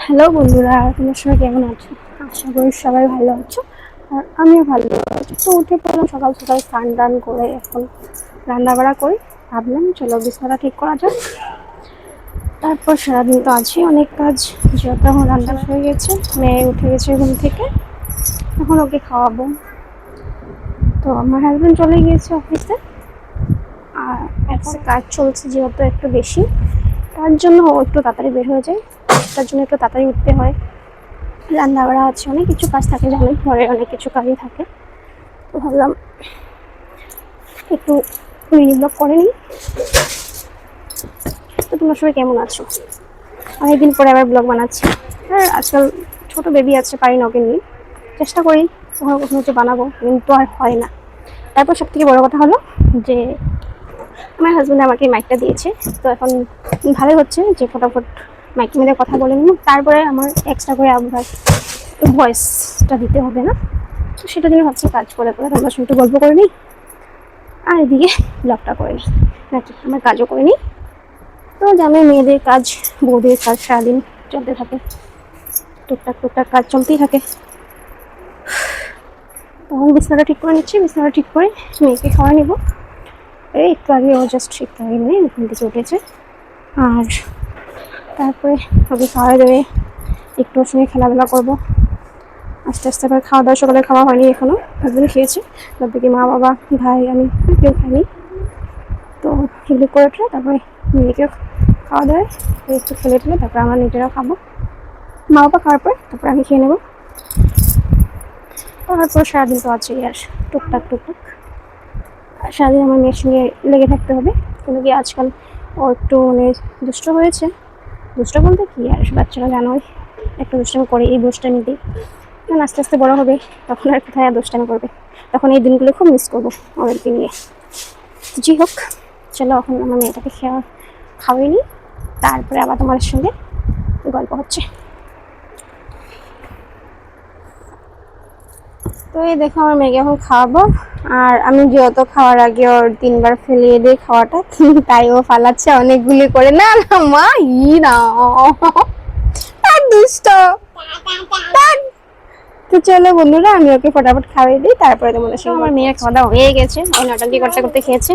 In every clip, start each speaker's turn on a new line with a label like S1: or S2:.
S1: Hello বন্ধুরা, তোমার সবাই কেমন আছো? আশা করি সবাই ভালো আছো আর আমিও ভালো আছি। তো উঠে পড়লাম সকাল সকাল, স্নান টান করে এখন রান্না বাড়া করি। ভাবলাম চলো বিছানাটা ঠিক করা যাক। তারপর সারাদিন তো আছে অনেক কাজ, যত এখন রান্না হয়ে গেছে, মেয়ে উঠে গেছে ঘুম থেকে, এখন ওকে খাওয়াবো। তো আমার হাজব্যান্ড চলে গিয়েছে অফিসে, আর একটা কাজ চলছে যেহেতু একটু বেশি, তার জন্য ও একটু তাড়াতাড়ি বের হয়ে যায়। তার জন্য একটু তাড়াতাড়ি উঠতে হয়। রান্না বাড়া আছে, অনেক কিছু কাজ থাকে, জানোই ঘরে অনেক কিছু কাজই থাকে। তো ভাবলাম একটু মিনি ব্লগ করে নিই। তো তোমার সবাই কেমন আছো? অনেকদিন পরে আবার ব্লগ বানাচ্ছি। আর আজকাল ছোট বেবি আছে, পারি না ওকে নিয়ে। চেষ্টা করি কখনো কখনো যে বানাবো, কিন্তু আর হয় না। তারপর সব থেকে বড় কথা হলো যে আমার হাজব্যান্ড আমাকে মাইকটা দিয়েছে। তো এখন ভালোই হচ্ছে যে ফটাফট মাইকের মধ্যে কথা বলে নিলাম, তারপরে আমার এক্সট্রা করে আবার ভয়েসটা দিতে হবে না। তো সেটা জন্য ভাবছি কাজ করে করে তোমার সঙ্গে একটু গল্প করে নিই, আর এদিকে ব্লগটা করে নিই, নাকি আমার কাজও করে নিই। তো জানোই মেয়েদের কাজ, বৌদের কাজ সারাদিন চলতে থাকে, টুকটাক টুকটাক কাজ চলতেই থাকে। তখন বিছানাটা ঠিক করে নিচ্ছি, বিছানাটা ঠিক করে মেয়েকে খাওয়া নেবো। এই একটু আগে ও জাস্ট একটু আগে মেয়ে ঘুম থেকে উঠেছে, আর তারপরে ওকে খাওয়া দেবে, একটু ওর সঙ্গে খেলাধুলা করবো। আস্তে আস্তে আবার খাওয়া দাওয়া, সকালে খাওয়া হয়নি এখনো, হাজবেন্ড খেয়েছে, তারপরে মা বাবা ভাই আমি কেউ খাইনি। তো এগুলো করে উঠলে তারপরে মেয়েকেও খাওয়া দাওয়া, একটু খেলে টেলে তারপরে আমরা নিজেরাও খাবো। মা বাবা খাওয়ার পর তারপরে আমি খেয়ে নেবো। তারপর সারাদিন তো আছেই, আর টুকটাক টুকটাক সারাদিন আমার মেয়ের সঙ্গে লেগে থাকতে হবে। কিন্তু কি আজকাল ও একটু মানে দুষ্ট হয়েছে। দুষ্ট বলতে কি, আর বাচ্চারা জানোই একটু দুষ্টামি করে, এই দুষ্টামিতেই যখন আস্তে আস্তে বড় হবে তখন আর কোথায় আর দুষ্টামি করবে। তখন এই দিনগুলো খুব মিস করবো ওদেরকে নিয়ে। যাই হোক, চলো এখন আমার মেয়েটাকে খাওয়াই নিই, তারপরে আবার তোমাদের সঙ্গে গল্প হচ্ছে। তো এই দেখো আমার মেয়েকে এখন খাওয়াবো, আর আমি যেহেতু খাওয়ার আগে ওর 3বার ফেলিয়ে দিই খাওয়াটা, তাই ও ফালাচ্ছে অনেকগুলি করে। না না মা, না দুষ্ট। তো চলো বন্ধুরা, আমি ওকে ফটাফট খাওয়াই দিই, তারপরে তোমাদের সঙ্গে। আমার মেয়ের খাওয়া দাওয়া হয়ে গেছে, ওই নটাঙ্কি করতে করতে খেয়েছে।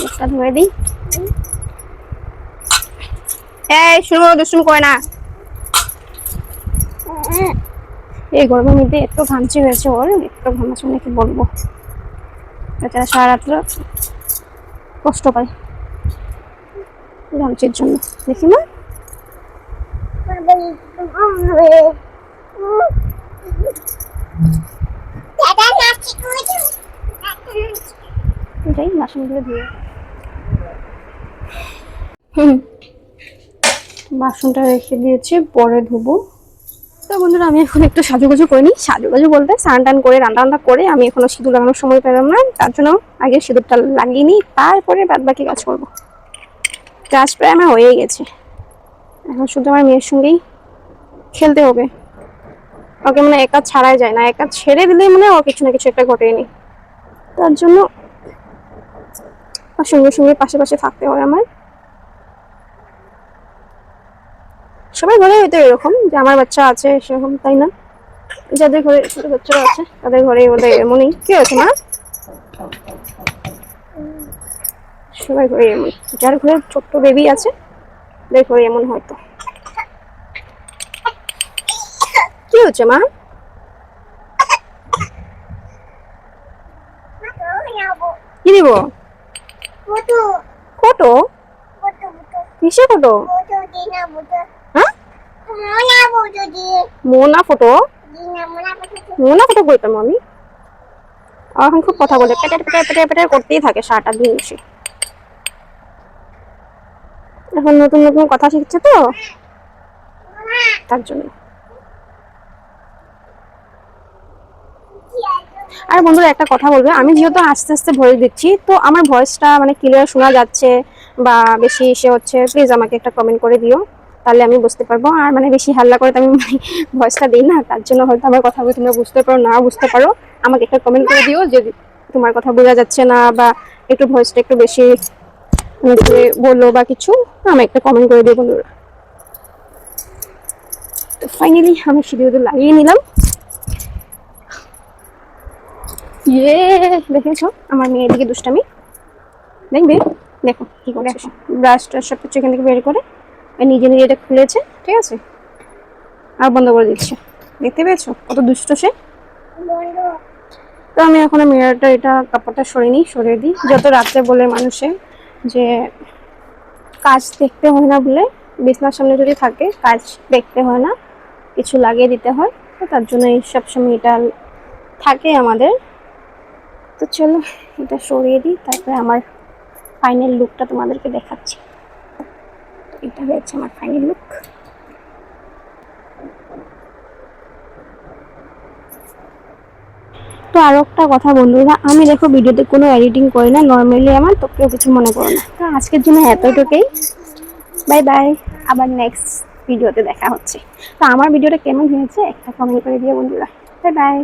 S1: মুখটা ধরে দিই। এই শুনো, দুষ্টুমি করে না। এই গরমের মধ্যে এত ঘামচি হয়েছে ওর, এত ঘামাচ্ছে মানে কি বলবো। বেচারা সারা রাত্র কষ্ট পায় ঘামচির জন্য। দেখি না, যাই বাসনগুলো ধুয়ে। বাসনটা রেখে দিয়েছি, পরে ধুবো। তো বন্ধুরা, আমি এখন একটু সাজুগুজু করে নিই। সাজুগুজু বলতে স্নান টান করে রান্না করে আমি এখনো সিঁদুর লাগানোর সময় পেলাম না, তার জন্য আগে সিঁদুরটা লাগিয়ে নিই, তারপরে বাদ বাকি কাজ করবো। কাজ প্রায় আমার হয়ে গেছে, এখন শুধু আমার মেয়ের সঙ্গেই খেলতে হবে। ওকে মানে একা ছাড়াই যায় না, একা ছেড়ে দিলেই মানে ও কিছু না কিছু একটা ঘটেই নি, তার জন্য ওর সঙ্গে সঙ্গে পাশে পাশে থাকতে হয় আমার। সবাই ঘরে হয়তো এরকম যে আমার বাচ্চা আছে সেরকম, তাই না? যাদের ঘরে ছোট বাচ্চারা আছে তাদের ঘরে ওদের এমনই। কি হয়েছে মা? সবাই ঘরে এমন, যার ঘরে ছোট্ট বেবি আছে তাদের ঘরে এমন হয়তো। কি হচ্ছে মা? কি দিব? ফটো? কিসে ফটো? হ্যাঁ, মোনা ফটো? মোনা ফটো বলতাম আমি। এখন খুব কথা বলে, পেটে পেটে পেটে পেটে করতেই থাকে সারাটা দিন বসে। এখন নতুন নতুন কথা শিখছে তো, তার জন্য। আর বন্ধুরা একটা কথা বলবে, আমি যেহেতু আস্তে আস্তে ভয়েস দিচ্ছি, তো আমার ভয়েসটা মানে ক্লিয়ার শোনা যাচ্ছে বা বেশি এসে হচ্ছে, প্লিজ আমাকে একটা কমেন্ট করে দিও, তাহলে আমি বুঝতে পারবো। আর মানে বেশি হাল্লা করে তো আমি ভয়েসটা দিই না, তার জন্য হয়তো আমার কথাগুলো তোমরা বুঝতে পারো না বুঝতে পারো, আমাকে একটা কমেন্ট করে দিও যদি তোমার কথা বোঝা যাচ্ছে না, বা একটু ভয়েসটা একটু বেশি বললো বা কিছু, আমাকে একটা কমেন্ট করে দিও বন্ধুরা। তো ফাইনালি আমি সিঁদুর লাগিয়ে নিলাম। ইয়ে, দেখেছো আমার মেয়ের দিকে দুষ্টামি? দেখবে, দেখো কি করছে। ব্রাশ টাশ সব কিছু এখান থেকে বের করে নিজে নিজে এটা খুলেছে, ঠিক আছে, আর বন্ধ করে দিচ্ছে। দেখতে পেয়েছো কত দুষ্ট সে? তো আমি এখন মিররটা এটা কাপড়টা সরিয়ে দিই। যত রাত্রে বলে মানুষে যে কাজ দেখতে হয় না বলে, বিছনার সামনে যদি থাকে কাজ দেখতে হয় না, কিছু লাগিয়ে দিতে হয়, তো তার জন্য এই সবসময় এটা থাকে আমাদের। তো চলো এটা সরিয়ে দিই, তারপরে আমার ফাইনাল লুকটা তোমাদেরকে দেখাচ্ছি। এটা হচ্ছে আমার ফাইনাল লুক। তো আরো একটা কথা বন্ধুরা, আমি দেখো ভিডিওতে কোনো এডিটিং করি না নর্মালি আমার, তো কেউ কিছু মনে করো না। তো আজকের জন্য এতটুকুই, বাই বাই, আবার নেক্সট ভিডিওতে দেখা হচ্ছে। তো আমার ভিডিওটা কেমন হয়েছে একটা কমেন্ট করে দিও বন্ধুরা। Bye bye.